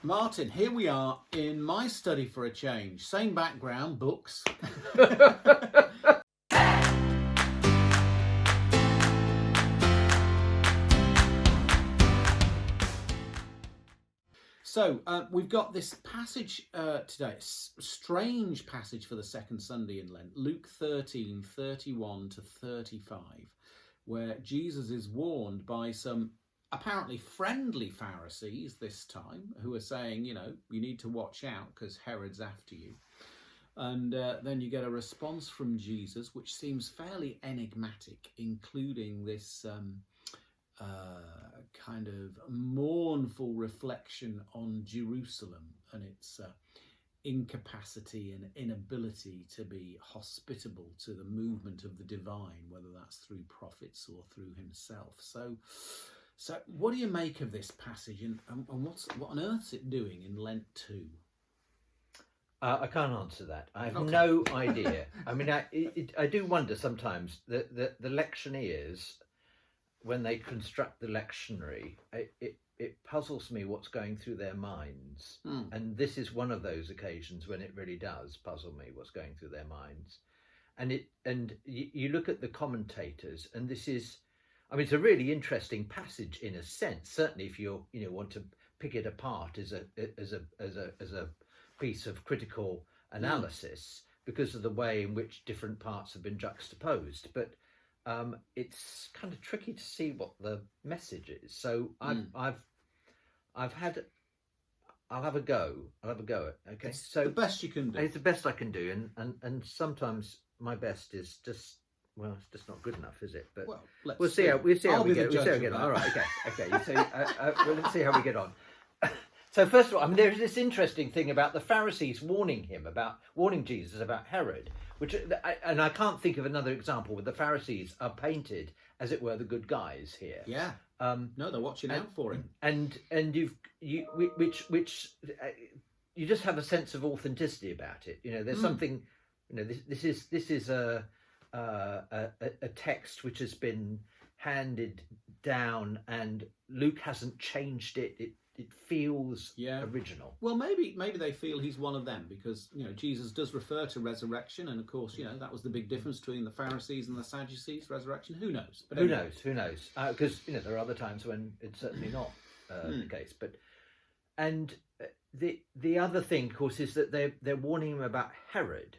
Martin, here we are in my study for a change. Same background, books. So we've got this passage today, a strange passage for the second Sunday in Lent, Luke 13, 31 to 35, where Jesus is warned by some apparently friendly Pharisees this time, who are saying, you need to watch out because Herod's after you. And then you get a response from Jesus, which seems fairly enigmatic, including this kind of mournful reflection on Jerusalem and its incapacity and inability to be hospitable to the movement of the divine, whether that's through prophets or through himself. So what do you make of this passage, and what on earth's it doing in Lent 2? I can't answer that. I have no idea. I mean, I do wonder sometimes that the lectioneers, when they construct the lectionary, it puzzles me what's going through their minds. And this is one of those occasions when it really does puzzle me what's going through their minds. And you look at the commentators, and this is, I mean, it's a really interesting passage in a sense. Certainly, if you want to pick it apart as a piece of critical analysis, because of the way in which different parts have been juxtaposed. But it's kind of tricky to see what the message is. So I'll have a go. I'll have a go at it. Okay. It's so the best you can do. It's the best I can do, and sometimes my best is just, well, it's just not good enough, is it? But we'll see how we get on. All right. Okay. So let's see how we get on. So first of all, I mean, there's this interesting thing about the Pharisees warning Jesus about Herod, and I can't think of another example where the Pharisees are painted, as it were, the good guys here. Yeah. No, they're watching out for him. And you just have a sense of authenticity about it. There's something. This is a text which has been handed down, and Luke hasn't changed it. It feels original. Well, maybe they feel he's one of them, because Jesus does refer to resurrection, and of course that was the big difference between the Pharisees and the Sadducees. Resurrection, who knows? But who knows? Because there are other times when it's certainly not the case. But the other thing, of course, is that they're warning him about Herod.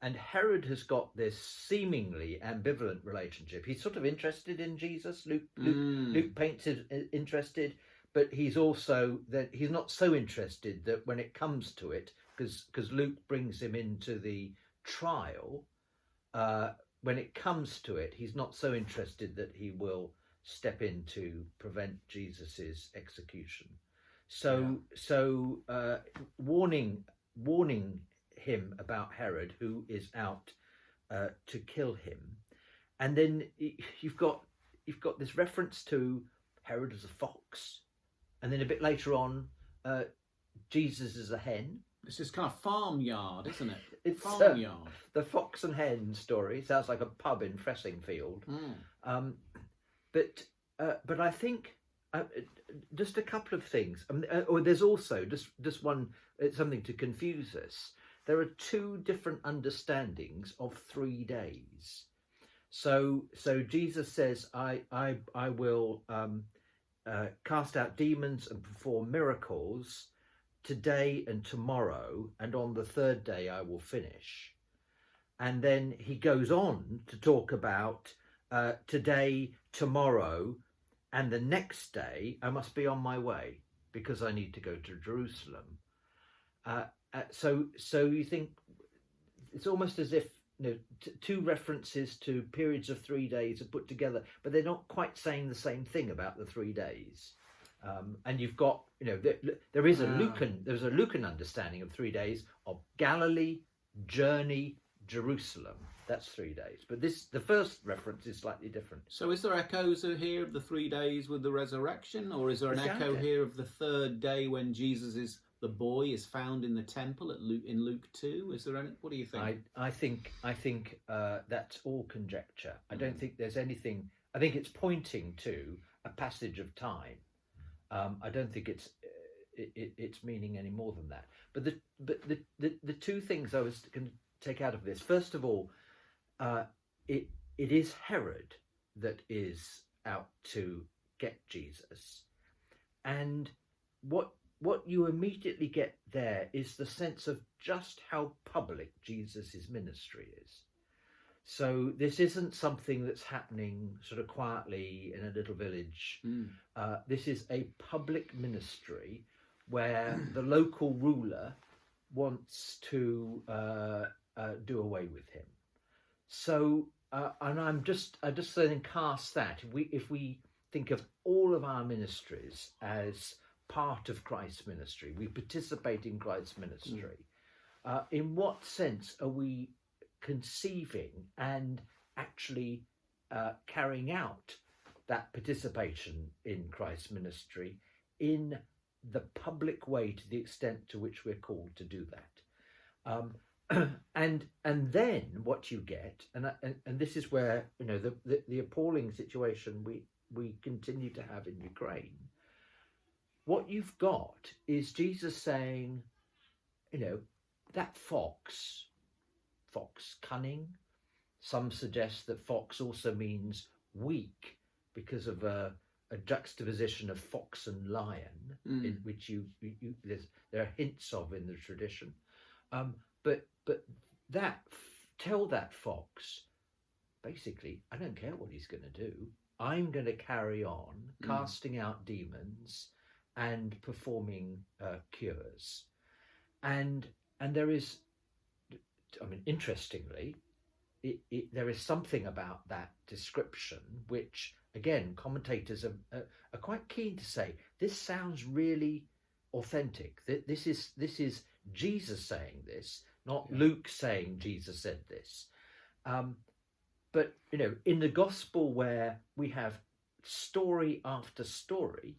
And Herod has got this seemingly ambivalent relationship. He's sort of interested in Jesus. Luke paints it interested, but he's also that he's not so interested that when it comes to it, because Luke brings him into the trial. When it comes to it, he's not so interested that he will step in to prevent Jesus's execution. So warning him about Herod, who is out to kill him, and then you've got this reference to Herod as a fox, and then a bit later on, Jesus as a hen. This is kind of farmyard, isn't it? It's farmyard. The fox and hen story sounds like a pub in Fressingfield. But I think just a couple of things. Or there's also just one. It's something to confuse us. There are two different understandings of 3 days. So Jesus says, I will cast out demons and perform miracles today and tomorrow, and on the third day I will finish. And then he goes on to talk about today, tomorrow, and the next day I must be on my way because I need to go to Jerusalem. So you think it's almost as if two references to periods of 3 days are put together, but they're not quite saying the same thing about the 3 days. And you've got there's a Lucan understanding of 3 days of Galilee, journey, Jerusalem. That's 3 days. But the first reference is slightly different. So is there echoes here of the 3 days with the resurrection, or is there an echo here of the third day when the boy is found in the temple in Luke 2? Is there any? What do you think? I think that's all conjecture. I don't think there's anything. I think it's pointing to a passage of time. I don't think its meaning any more than that. But the two things I was going to take out of this, first of all, it is Herod that is out to get Jesus, and what you immediately get there is the sense of just how public Jesus's ministry is. So this isn't something that's happening sort of quietly in a little village. This is a public ministry where the local ruler wants to do away with him. So, and I just then cast that. If we think of all of our ministries as part of Christ's ministry, we participate in Christ's ministry. In what sense are we conceiving and actually carrying out that participation in Christ's ministry in the public way, to the extent to which we're called to do that? And then what you get, and this is where, you know, the appalling situation we continue to have in Ukraine. What you've got is Jesus saying, you know, that fox cunning. Some suggest that fox also means weak because of a juxtaposition of fox and lion, in which there are hints of in the tradition. But tell that fox, basically, I don't care what he's going to do. I'm going to carry on casting out demons and performing cures. And there is, I mean, interestingly, there is something about that description which, again, commentators are quite keen to say, this sounds really authentic. This is Jesus saying this, not Luke saying Jesus said this. But, you know, in the gospel where we have story after story,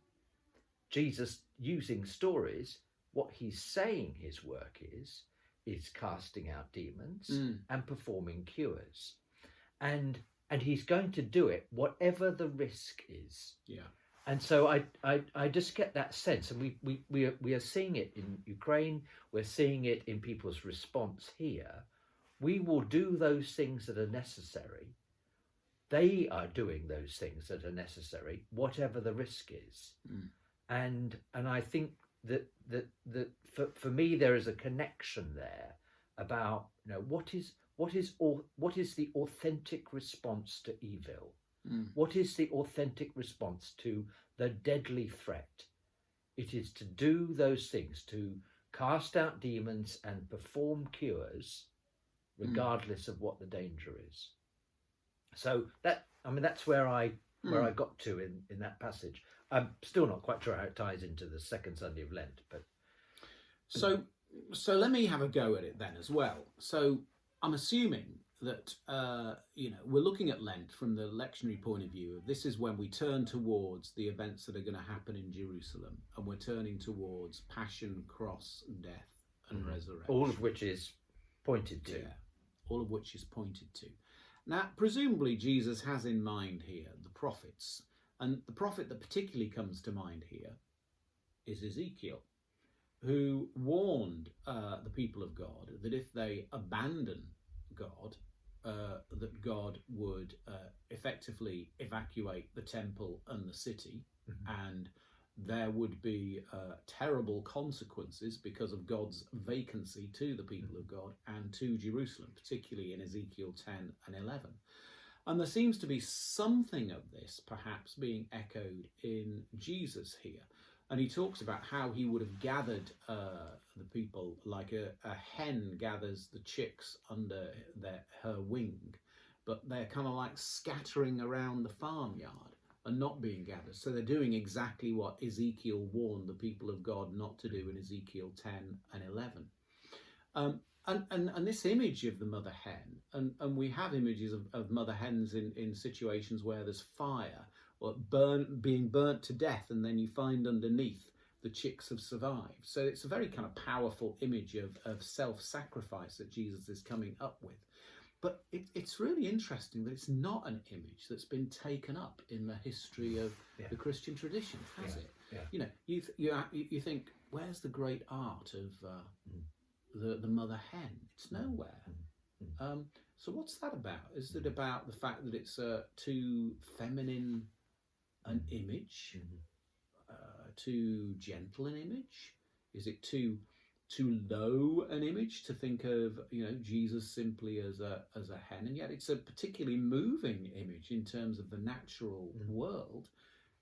Jesus using stories, what he's saying his work is casting out demons and performing cures. And he's going to do it whatever the risk is. Yeah. And so I just get that sense, and we are seeing it in Ukraine, we're seeing it in people's response here. We will do those things that are necessary. They are doing those things that are necessary, whatever the risk is. And I think that for me there is a connection there about, you know, what is the authentic response to evil? What is the authentic response to the deadly threat? It is to do those things, to cast out demons and perform cures, regardless of what the danger is. So that's where I got to in that passage. I'm still not quite sure how it ties into the second Sunday of Lent, but so let me have a go at it then as well. So I'm assuming that we're looking at Lent from the lectionary point of view. This is when we turn towards the events that are going to happen in Jerusalem, and we're turning towards passion, cross, death, and resurrection. All of which is pointed to. Yeah, all of which is pointed to. Now, presumably Jesus has in mind here the prophets, and the prophet that particularly comes to mind here is Ezekiel, who warned the people of God that if they abandon God, that God would effectively evacuate the temple and the city, and there would be terrible consequences because of God's vacancy to the people of God and to Jerusalem, particularly in Ezekiel 10 and 11. And there seems to be something of this perhaps being echoed in Jesus here. And he talks about how he would have gathered the people like a hen gathers the chicks under her wing, but they're kind of like scattering around the farmyard and not being gathered. So they're doing exactly what Ezekiel warned the people of God not to do in Ezekiel 10 and 11. And this image of the mother hen, and we have images of mother hens in situations where there's fire, or being burnt to death, and then you find underneath the chicks have survived. So it's a very kind of powerful image of self-sacrifice that Jesus is coming up with. But it's really interesting that it's not an image that's been taken up in the history of the Christian tradition, has it? Yeah. You know, you think, where's the great art of the mother hen? It's nowhere. So what's that about? Is it about the fact that it's too feminine an image, too gentle an image? Is it too low an image to think of, you know, Jesus simply as a hen? And yet it's a particularly moving image in terms of the natural world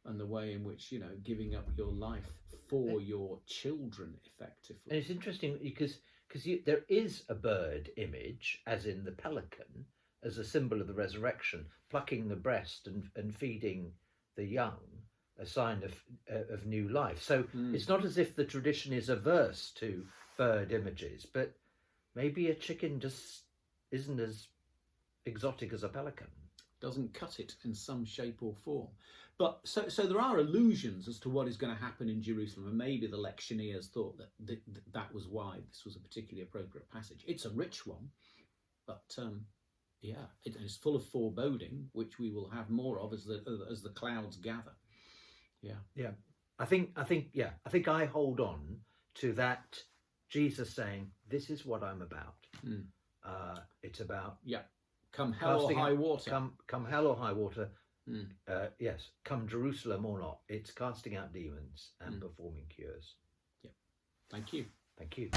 and the way in which, you know, giving up your life for your children effectively. And it's interesting because there is a bird image, as in the pelican, as a symbol of the resurrection, plucking the breast and feeding the young, a sign of new life. So it's not as if the tradition is averse to bird images, but maybe a chicken just isn't as exotic as a pelican. Doesn't cut it in some shape or form. But so there are allusions as to what is going to happen in Jerusalem, and maybe the lectioneers thought that was why this was a particularly appropriate passage. It's a rich one, but yeah, it is full of foreboding, which we will have more of as the clouds gather. Yeah. I think I hold on to that Jesus saying, "This is what I'm about." It's about come hell or high water. Come hell or high water. Yes, come Jerusalem or not. It's casting out demons and performing cures. Yeah. Thank you. Thank you.